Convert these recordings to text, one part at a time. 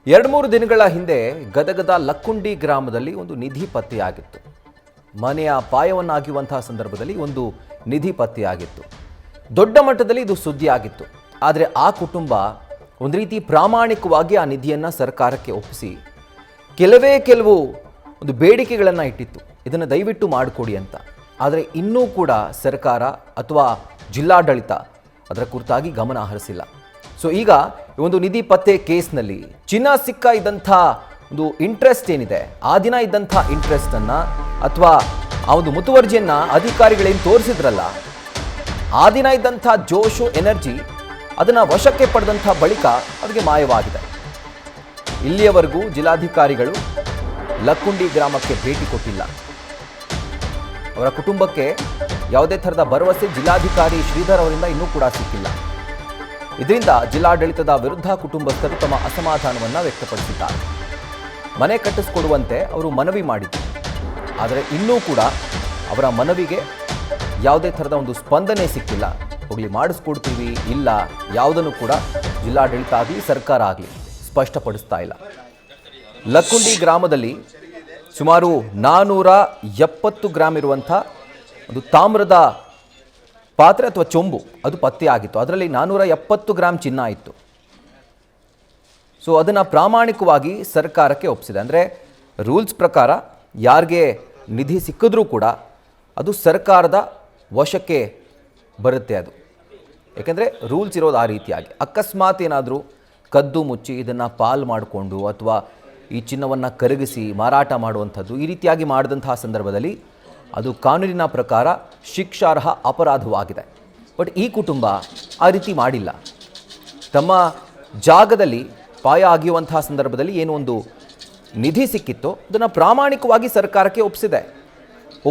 2-3 ದಿನಗಳ ಹಿಂದೆ ಗದಗದ ಲಕ್ಕುಂಡಿ ಗ್ರಾಮದಲ್ಲಿ ಒಂದು ನಿಧಿ ಪತ್ತೆಯಾಗಿತ್ತು. ಮನೆಯ ಪಾಯವನ್ನಾಗಿರುವಂತಹ ಸಂದರ್ಭದಲ್ಲಿ ಒಂದು ನಿಧಿ ಪತ್ತೆಯಾಗಿತ್ತು. ದೊಡ್ಡ ಮಟ್ಟದಲ್ಲಿ ಇದು ಸುದ್ದಿಯಾಗಿತ್ತು. ಆದರೆ ಆ ಕುಟುಂಬ ಒಂದು ರೀತಿ ಪ್ರಾಮಾಣಿಕವಾಗಿ ಆ ನಿಧಿಯನ್ನು ಸರ್ಕಾರಕ್ಕೆ ಒಪ್ಪಿಸಿ ಕೆಲವು ಒಂದು ಬೇಡಿಕೆಗಳನ್ನು ಇಟ್ಟಿತ್ತು. ಇದನ್ನು ದಯವಿಟ್ಟು ಮಾಡಿಕೊಡಿ ಅಂತ. ಆದರೆ ಇನ್ನೂ ಕೂಡ ಸರ್ಕಾರ ಅಥವಾ ಜಿಲ್ಲಾಡಳಿತ ಅದರ ಕುರಿತಾಗಿ ಗಮನ ಹರಿಸಿಲ್ಲ. ಸೊ ಈಗ ಒಂದು ನಿಧಿ ಪತ್ತೆ ಕೇಸ್ನಲ್ಲಿ ಚಿನ್ನ ಸಿಕ್ಕ ಇದ್ದಂಥ ಒಂದು ಇಂಟ್ರೆಸ್ಟ್ ಏನಿದೆ, ಆ ದಿನ ಇದ್ದಂಥ ಇಂಟ್ರೆಸ್ಟನ್ನು ಅಥವಾ ಆ ಒಂದು ಮುತುವರ್ಜಿಯನ್ನು ಅಧಿಕಾರಿಗಳೇನು ತೋರಿಸಿದ್ರಲ್ಲ, ಆ ದಿನ ಇದ್ದಂಥ ಜೋಶು ಎನರ್ಜಿ ಅದನ್ನು ವಶಕ್ಕೆ ಪಡೆದಂಥ ಬಳಿಕ ಅದಕ್ಕೆ ಮಾಯವಾಗಿದೆ. ಇಲ್ಲಿಯವರೆಗೂ ಜಿಲ್ಲಾಧಿಕಾರಿಗಳು ಲಕ್ಕುಂಡಿ ಗ್ರಾಮಕ್ಕೆ ಭೇಟಿ ಕೊಟ್ಟಿಲ್ಲ. ಅವರ ಕುಟುಂಬಕ್ಕೆ ಯಾವುದೇ ಥರದ ಭರವಸೆ ಜಿಲ್ಲಾಧಿಕಾರಿ ಶ್ರೀಧರ್ ಅವರಿಂದ ಇನ್ನೂ ಕೂಡ ಸಿಕ್ಕಿಲ್ಲ. ಇದರಿಂದ ಜಿಲ್ಲಾಡಳಿತದ ವಿರುದ್ಧ ಕುಟುಂಬಸ್ಥರು ತಮ್ಮ ಅಸಮಾಧಾನವನ್ನು ವ್ಯಕ್ತಪಡಿಸಿದ್ದಾರೆ. ಮನೆ ಕಟ್ಟಿಸಿಕೊಡುವಂತೆ ಅವರು ಮನವಿ ಮಾಡಿದ್ರು. ಆದರೆ ಇನ್ನೂ ಕೂಡ ಅವರ ಮನವಿಗೆ ಯಾವುದೇ ಥರದ ಒಂದು ಸ್ಪಂದನೆ ಸಿಕ್ಕಿಲ್ಲ. ಹೋಗಲಿ ಮಾಡಿಸ್ಕೊಡ್ತೀವಿ ಇಲ್ಲ, ಯಾವುದನ್ನು ಕೂಡ ಜಿಲ್ಲಾಡಳಿತ ಆಗಲಿ ಸರ್ಕಾರ ಆಗಲಿ ಸ್ಪಷ್ಟಪಡಿಸ್ತಾ ಇಲ್ಲ. ಲಕ್ಕುಂಡಿ ಗ್ರಾಮದಲ್ಲಿ ಸುಮಾರು 470 ಗ್ರಾಮ್ ಇರುವಂಥ ಒಂದು ತಾಮ್ರದ ಪಾತ್ರೆ ಅಥವಾ ಚೊಂಬು ಅದು ಪತ್ತೆಯಾಗಿತ್ತು. ಅದರಲ್ಲಿ 470 ಗ್ರಾಮ್ ಚಿನ್ನ ಇತ್ತು. ಸೊ ಅದನ್ನು ಪ್ರಾಮಾಣಿಕವಾಗಿ ಸರ್ಕಾರಕ್ಕೆ ಒಪ್ಪಿಸಿದೆ. ಅಂದರೆ ರೂಲ್ಸ್ ಪ್ರಕಾರ ಯಾರಿಗೆ ನಿಧಿ ಸಿಕ್ಕಿದ್ರೂ ಕೂಡ ಅದು ಸರ್ಕಾರದ ವಶಕ್ಕೆ ಬರುತ್ತೆ. ಅದು ಯಾಕೆಂದರೆ ರೂಲ್ಸ್ ಇರೋದು ಆ ರೀತಿಯಾಗಿ. ಅಕಸ್ಮಾತ್ ಏನಾದರೂ ಕದ್ದು ಮುಚ್ಚಿ ಇದನ್ನು ಪಾಲ್ ಮಾಡಿಕೊಂಡು ಅಥವಾ ಈ ಚಿನ್ನವನ್ನು ಕರಗಿಸಿ ಮಾರಾಟ ಮಾಡುವಂಥದ್ದು ಈ ರೀತಿಯಾಗಿ ಮಾಡಿದಂತಹ ಸಂದರ್ಭದಲ್ಲಿ ಅದು ಕಾನೂನಿನ ಪ್ರಕಾರ ಶಿಕ್ಷಾರ್ಹ ಅಪರಾಧವಾಗಿದೆ. ಬಟ್ ಈ ಕುಟುಂಬ ಆ ರೀತಿ ಮಾಡಿಲ್ಲ. ತಮ್ಮ ಜಾಗದಲ್ಲಿ ಪಾಯ ಆಗಿರುವಂತಹ ಸಂದರ್ಭದಲ್ಲಿ ಏನೋ ಒಂದು ನಿಧಿ ಸಿಕ್ಕಿತ್ತು, ಅದನ್ನು ಪ್ರಾಮಾಣಿಕವಾಗಿ ಸರ್ಕಾರಕ್ಕೆ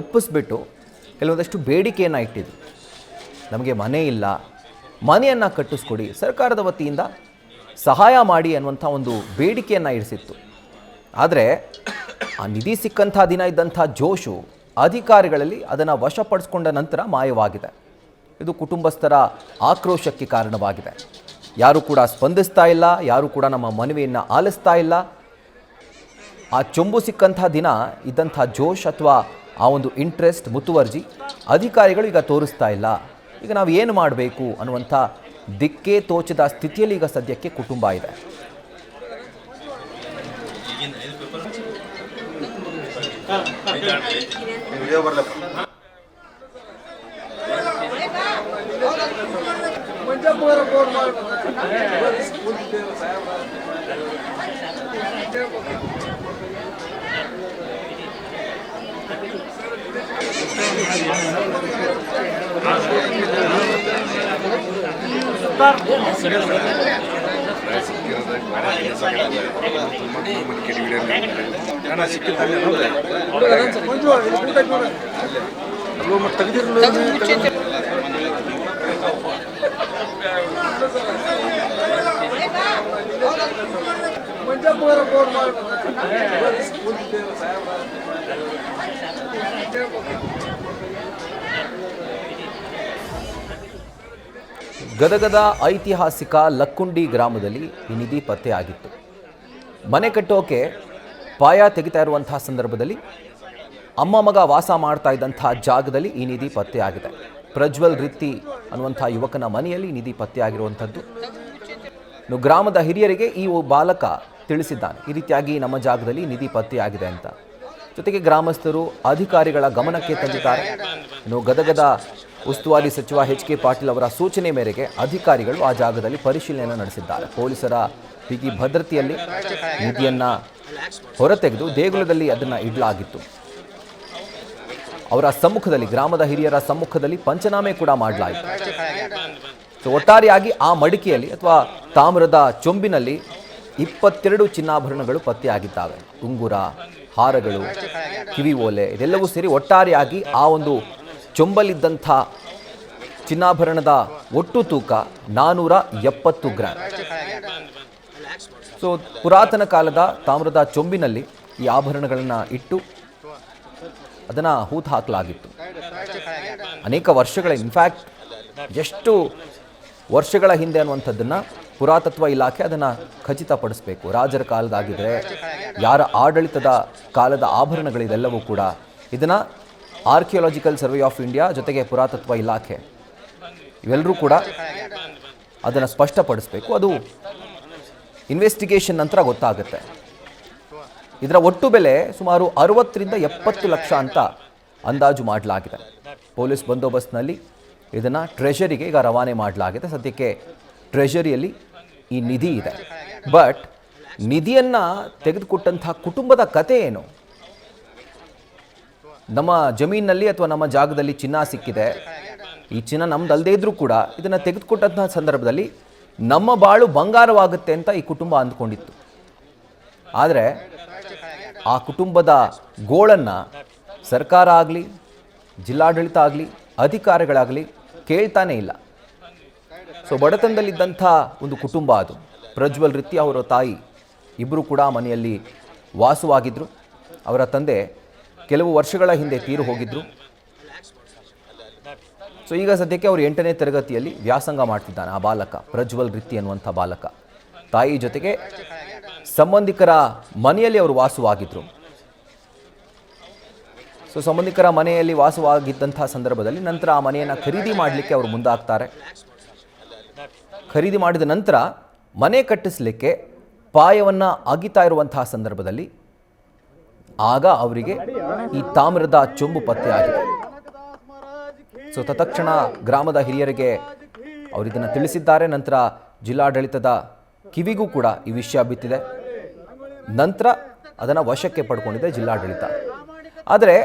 ಒಪ್ಪಿಸ್ಬಿಟ್ಟು ಕೆಲವೊಂದಷ್ಟು ಬೇಡಿಕೆಯನ್ನು ಇಟ್ಟಿದ್ರು. ನಮಗೆ ಮನೆ ಇಲ್ಲ, ಮನೆಯನ್ನು ಕಟ್ಟಿಸ್ಕೊಡಿ, ಸರ್ಕಾರದ ವತಿಯಿಂದ ಸಹಾಯ ಮಾಡಿ ಅನ್ನುವಂಥ ಒಂದು ಬೇಡಿಕೆಯನ್ನು ಇರಿಸಿತ್ತು. ಆದರೆ ಆ ನಿಧಿ ಸಿಕ್ಕಂಥ ದಿನ ಇದ್ದಂಥ ಜೋಶು ಅಧಿಕಾರಿಗಳಲ್ಲಿ ಅದನ್ನು ವಶಪಡಿಸ್ಕೊಂಡ ನಂತರ ಮಾಯವಾಗಿದೆ. ಇದು ಕುಟುಂಬಸ್ಥರ ಆಕ್ರೋಶಕ್ಕೆ ಕಾರಣವಾಗಿದೆ. ಯಾರೂ ಕೂಡ ಸ್ಪಂದಿಸ್ತಾ ಇಲ್ಲ, ಯಾರೂ ಕೂಡ ನಮ್ಮ ಮನವಿಯನ್ನು ಆಲಿಸ್ತಾ ಇಲ್ಲ. ಆ ಚೊಂಬು ಸಿಕ್ಕಂಥ ದಿನ ಇದ್ದಂಥ ಜೋಶ್ ಅಥವಾ ಆ ಒಂದು ಇಂಟ್ರೆಸ್ಟ್ ಮುತುವರ್ಜಿ ಅಧಿಕಾರಿಗಳು ಈಗ ತೋರಿಸ್ತಾ ಇಲ್ಲ. ಈಗ ನಾವು ಏನು ಮಾಡಬೇಕು ಅನ್ನುವಂಥ ದಿಕ್ಕೇ ತೋಚದ ಸ್ಥಿತಿಯಲ್ಲಿ ಈಗ ಸದ್ಯಕ್ಕೆ ಕುಟುಂಬ ಇದೆ. ಗದಗದ ಐತಿಹಾಸಿಕ ಲಕ್ಕುಂಡಿ ಗ್ರಾಮದಲ್ಲಿ ಈ ನಿಧಿ ಪತ್ತೆಯಾಗಿತ್ತು. ಮನೆ ಕಟ್ಟೋಕೆ ಪಾಯ ತೆಗಿತಾ ಇರುವಂತಹ ಸಂದರ್ಭದಲ್ಲಿ ಅಮ್ಮ ಮಗ ವಾಸ ಮಾಡ್ತಾ ಇದ್ದಂಥ ಜಾಗದಲ್ಲಿ ಈ ನಿಧಿ ಪತ್ತೆಯಾಗಿದೆ. ಪ್ರಜ್ವಲ್ ರಿತ್ತಿ ಅನ್ನುವಂಥ ಯುವಕನ ಮನೆಯಲ್ಲಿ ನಿಧಿ ಪತ್ತೆಯಾಗಿರುವಂಥದ್ದು. ಗ್ರಾಮದ ಹಿರಿಯರಿಗೆ ಈ ಬಾಲಕ ತಿಳಿಸಿದ್ದಾನೆ, ಈ ರೀತಿಯಾಗಿ ನಮ್ಮ ಜಾಗದಲ್ಲಿ ನಿಧಿ ಪತ್ತೆಯಾಗಿದೆ ಅಂತ. ಜೊತೆಗೆ ಗ್ರಾಮಸ್ಥರು ಅಧಿಕಾರಿಗಳ ಗಮನಕ್ಕೆ ತಂದಿದ್ದಾರೆ. ಗದಗದ ಉಸ್ತುವಾರಿ ಸಚಿವ ಎಚ್.ಕೆ. ಪಾಟೀಲ್ ಅವರ ಸೂಚನೆ ಮೇರೆಗೆ ಅಧಿಕಾರಿಗಳು ಆ ಜಾಗದಲ್ಲಿ ಪರಿಶೀಲನೆಯನ್ನು ನಡೆಸಿದ್ದಾರೆ. ಪೊಲೀಸರ ಬಿಗಿ ಭದ್ರತೆಯಲ್ಲಿ ನಿಧಿಯನ್ನು ಹೊರತೆಗೆದು ದೇಗುಲದಲ್ಲಿ ಅದನ್ನು ಇಡಲಾಗಿತ್ತು. ಅವರ ಸಮ್ಮುಖದಲ್ಲಿ, ಗ್ರಾಮದ ಹಿರಿಯರ ಸಮ್ಮುಖದಲ್ಲಿ ಪಂಚನಾಮೆ ಕೂಡ ಮಾಡಲಾಯಿತು. ಸೊ ಒಟ್ಟಾರೆಯಾಗಿ ಆ ಮಡಿಕೆಯಲ್ಲಿ ಅಥವಾ ತಾಮ್ರದ ಚೊಂಬಿನಲ್ಲಿ 22 ಚಿನ್ನಾಭರಣಗಳು ಪತ್ತೆಯಾಗಿದ್ದಾವೆ. ಉಂಗುರ, ಹಾರಗಳು, ಕಿವಿ ಓಲೆ ಇದೆಲ್ಲವೂ ಸೇರಿ ಒಟ್ಟಾರೆಯಾಗಿ ಆ ಒಂದು ಚೊಂಬಲ್ಲಿದ್ದಂಥ ಚಿನ್ನಾಭರಣದ ಒಟ್ಟು ತೂಕ 470 ಗ್ರಾಮ್. ಸೊ ಪುರಾತನ ಕಾಲದ ತಾಮ್ರದ ಚೊಂಬಿನಲ್ಲಿ ಈ ಆಭರಣಗಳನ್ನು ಇಟ್ಟು ಅದನ್ನು ಹೂತು ಹಾಕಲಾಗಿತ್ತು. ಅನೇಕ ವರ್ಷಗಳ, ಇನ್ಫ್ಯಾಕ್ಟ್ ಎಷ್ಟು ವರ್ಷಗಳ ಹಿಂದೆ ಅನ್ನುವಂಥದ್ದನ್ನು ಪುರಾತತ್ವ ಇಲಾಖೆ ಅದನ್ನು ಖಚಿತಪಡಿಸಬೇಕು. ರಾಜರ ಕಾಲದಾಗಿದ್ದರೆ, ಯಾರ ಆಡಳಿತದ ಕಾಲದ ಆಭರಣಗಳಿದೆಲ್ಲವೂ ಕೂಡ ಇದನ್ನು ಆರ್ಕಿಯಾಲಜಿಕಲ್ ಸರ್ವೆ ಆಫ್ ಇಂಡಿಯಾ ಜೊತೆಗೆ ಪುರಾತತ್ವ ಇಲಾಖೆ ಇವೆಲ್ಲರೂ ಕೂಡ ಅದನ್ನು ಸ್ಪಷ್ಟಪಡಿಸಬೇಕು. ಅದು ಇನ್ವೆಸ್ಟಿಗೇಷನ್ ನಂತರ ಗೊತ್ತಾಗುತ್ತೆ. ಇದರ ಒಟ್ಟು ಬೆಲೆ ಸುಮಾರು 60ರಿಂದ 70 ಲಕ್ಷ ಅಂತ ಅಂದಾಜು ಮಾಡಲಾಗಿದೆ. ಪೊಲೀಸ್ ಬಂದೋಬಸ್ತ್ನಲ್ಲಿ ಇದನ್ನು ಟ್ರೆಷರಿಗೆ ಈಗ ರವಾನೆ ಮಾಡಲಾಗಿದೆ. ಸದ್ಯಕ್ಕೆ ಟ್ರೆಷರಿಯಲ್ಲಿ ಈ ನಿಧಿ ಇದೆ. ಬಟ್ ನಿಧಿಯನ್ನು ತೆಗೆದುಕೊಟ್ಟಂಥ ಕುಟುಂಬದ ಕತೆ ಏನು? ನಮ್ಮ ಜಮೀನಿನಲ್ಲಿ ಅಥವಾ ನಮ್ಮ ಜಾಗದಲ್ಲಿ ಚಿನ್ನ ಸಿಕ್ಕಿದೆ, ಈ ಚಿನ್ನ ನಮ್ದಲ್ಲದೇ ಇದ್ರೂ ಕೂಡ ಇದನ್ನು ತೆಗೆದುಕೊಟ್ಟಂತಹ ಸಂದರ್ಭದಲ್ಲಿ ನಮ್ಮ ಬಾಳು ಬಂಗಾರವಾಗುತ್ತೆ ಅಂತ ಈ ಕುಟುಂಬ ಅಂದ್ಕೊಂಡಿತ್ತು. ಆದರೆ ಆ ಕುಟುಂಬದ ಗೋಳನ್ನು ಸರ್ಕಾರ ಆಗಲಿ, ಜಿಲ್ಲಾಡಳಿತ ಆಗಲಿ, ಅಧಿಕಾರಿಗಳಾಗಲಿ ಕೇಳ್ತಾನೇ ಇಲ್ಲ. ಸೊ ಬಡತನದಲ್ಲಿದ್ದಂಥ ಒಂದು ಕುಟುಂಬ ಅದು. ಪ್ರಜ್ವಲ್ ರಿತ್ತಿ ಅವರ ತಾಯಿ ಇಬ್ಬರು ಕೂಡ ಮನೆಯಲ್ಲಿ ವಾಸವಾಗಿದ್ದರು. ಅವರ ತಂದೆ ಕೆಲವು ವರ್ಷಗಳ ಹಿಂದೆ ತೀರು ಹೋಗಿದ್ದರು. ಸೊ ಈಗ ಸದ್ಯಕ್ಕೆ ಅವರು 8ನೇ ತರಗತಿಯಲ್ಲಿ ವ್ಯಾಸಂಗ ಮಾಡ್ತಿದ್ದಾನೆ. ಆ ಬಾಲಕ ಪ್ರಜ್ವಲ್ ರಿತ್ತಿ ಅನ್ನುವಂಥ ಬಾಲಕ ತಾಯಿ ಜೊತೆಗೆ ಸಂಬಂಧಿಕರ ಮನೆಯಲ್ಲಿ ಅವರು ವಾಸವಾಗಿದ್ದರು. ಸೊ ಸಂಬಂಧಿಕರ ಮನೆಯಲ್ಲಿ ವಾಸವಾಗಿದ್ದಂಥ ಸಂದರ್ಭದಲ್ಲಿ ನಂತರ ಆ ಮನೆಯನ್ನು ಖರೀದಿ ಮಾಡಲಿಕ್ಕೆ ಅವರು ಮುಂದಾಗ್ತಾರೆ. ಖರೀದಿ ಮಾಡಿದ ನಂತರ ಮನೆ ಕಟ್ಟಿಸಲಿಕ್ಕೆ ಪಾಯವನ್ನು ಅಗಿತಾ ಇರುವಂತಹ ಸಂದರ್ಭದಲ್ಲಿ ಆಗ ಅವರಿಗೆ ಈ ತಾಮ್ರದ ಚೊಂಬು ಪತ್ತೆಯಾಗಿದೆ. ಸೊ ತತ್ಕ್ಷಣ ಗ್ರಾಮದ ಹಿರಿಯರಿಗೆ ಅವರು ಇದನ್ನು ತಿಳಿಸಿದ್ದಾರೆ. ನಂತರ ಜಿಲ್ಲಾಡಳಿತದ ಕಿವಿಗೂ ಕೂಡ ಈ ವಿಷಯ ಬಿತ್ತಿದೆ. ನಂತರ ಅದನ್ನು ವಶಕ್ಕೆ ಪಡ್ಕೊಂಡಿದೆ ಜಿಲ್ಲಾಡಳಿತ. ಆದರೆ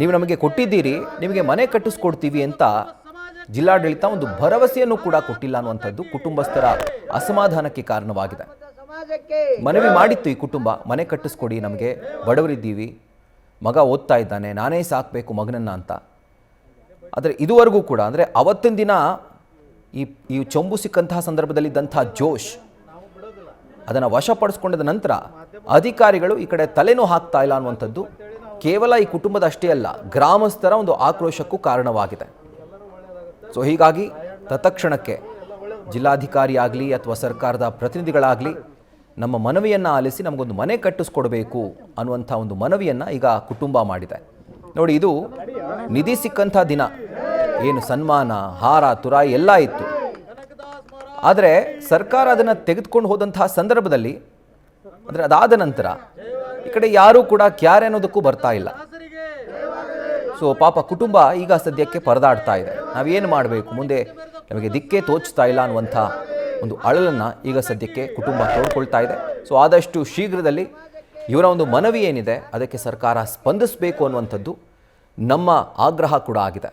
ನೀವು ನಮಗೆ ಕೊಟ್ಟಿದ್ದೀರಿ, ನಿಮಗೆ ಮನೆ ಕಟ್ಟಿಸ್ಕೊಡ್ತೀವಿ ಅಂತ ಜಿಲ್ಲಾಡಳಿತ ಒಂದು ಭರವಸೆಯನ್ನು ಕೂಡ ಕೊಟ್ಟಿಲ್ಲ ಅನ್ನುವಂಥದ್ದು ಕುಟುಂಬಸ್ಥರ ಅಸಮಾಧಾನಕ್ಕೆ ಕಾರಣವಾಗಿದೆ. ಮನವಿ ಮಾಡಿತ್ತು ಈ ಕುಟುಂಬ, ಮನೆ ಕಟ್ಟಿಸ್ಕೊಡಿ, ನಮಗೆ ಬಡವರಿದ್ದೀವಿ, ಮಗ ಓದ್ತಾ ಇದ್ದಾನೆ, ನಾನೇ ಸಾಕಬೇಕು ಮಗನನ್ನು ಅಂತ. ಆದರೆ ಇದುವರೆಗೂ ಕೂಡ, ಅಂದರೆ ಅವತ್ತಿನ ದಿನ ಈ ಚೊಂಬು ಸಿಕ್ಕಂತಹ ಸಂದರ್ಭದಲ್ಲಿದ್ದಂಥ ಜೋಶ್, ಅದನ್ನು ವಶಪಡಿಸ್ಕೊಂಡ ನಂತರ ಅಧಿಕಾರಿಗಳು ಈ ಕಡೆ ತಲೆನೂ ಹಾಕ್ತಾ ಇಲ್ಲ ಅನ್ನುವಂಥದ್ದು ಕೇವಲ ಈ ಕುಟುಂಬದ ಅಷ್ಟೇ ಅಲ್ಲ, ಗ್ರಾಮಸ್ಥರ ಒಂದು ಆಕ್ರೋಶಕ್ಕೂ ಕಾರಣವಾಗಿದೆ. ಸೊ ಹೀಗಾಗಿ ತತ್ಕ್ಷಣಕ್ಕೆ ಜಿಲ್ಲಾಧಿಕಾರಿ ಆಗಲಿ ಅಥವಾ ಸರ್ಕಾರದ ಪ್ರತಿನಿಧಿಗಳಾಗಲಿ ನಮ್ಮ ಮನವಿಯನ್ನು ಆಲಿಸಿ ನಮಗೊಂದು ಮನೆ ಕಟ್ಟಿಸ್ಕೊಡ್ಬೇಕು ಅನ್ನುವಂಥ ಒಂದು ಮನವಿಯನ್ನು ಈಗ ಕುಟುಂಬ ಮಾಡಿದೆ. ನೋಡಿ, ಇದು ನಿಧಿ ಸಿಕ್ಕಂಥ ದಿನ ಏನು ಸನ್ಮಾನ, ಹಾರ, ತುರಾಯಿ ಎಲ್ಲ ಇತ್ತು. ಆದರೆ ಸರ್ಕಾರ ಅದನ್ನು ತೆಗೆದುಕೊಂಡು ಹೋದಂತಹ ಸಂದರ್ಭದಲ್ಲಿ, ಅಂದರೆ ಅದಾದ ನಂತರ ಈ ಕಡೆ ಯಾರೂ ಕೂಡ ಕ್ಯಾರೆ ಅನ್ನೋದಕ್ಕೂ ಬರ್ತಾ ಇಲ್ಲ. ಸೊ ಪಾಪ ಕುಟುಂಬ ಈಗ ಸದ್ಯಕ್ಕೆ ಪರದಾಡ್ತಾ ಇದೆ. ನಾವೇನು ಮಾಡಬೇಕು, ಮುಂದೆ ನಮಗೆ ದಿಕ್ಕೇ ತೋಚ್ತಾ ಇಲ್ಲ ಅನ್ನುವಂಥ ಒಂದು ಅಳಲನ್ನು ಈಗ ಸದ್ಯಕ್ಕೆ ಕುಟುಂಬ ತೋಡ್ಕೊಳ್ತಾ ಇದೆ. ಸೊ ಆದಷ್ಟು ಶೀಘ್ರದಲ್ಲಿ ಇವರ ಒಂದು ಮನವಿ ಏನಿದೆ ಅದಕ್ಕೆ ಸರ್ಕಾರ ಸ್ಪಂದಿಸಬೇಕು ಅನ್ನುವಂಥದ್ದು ನಮ್ಮ ಆಗ್ರಹ ಕೂಡ ಆಗಿದೆ.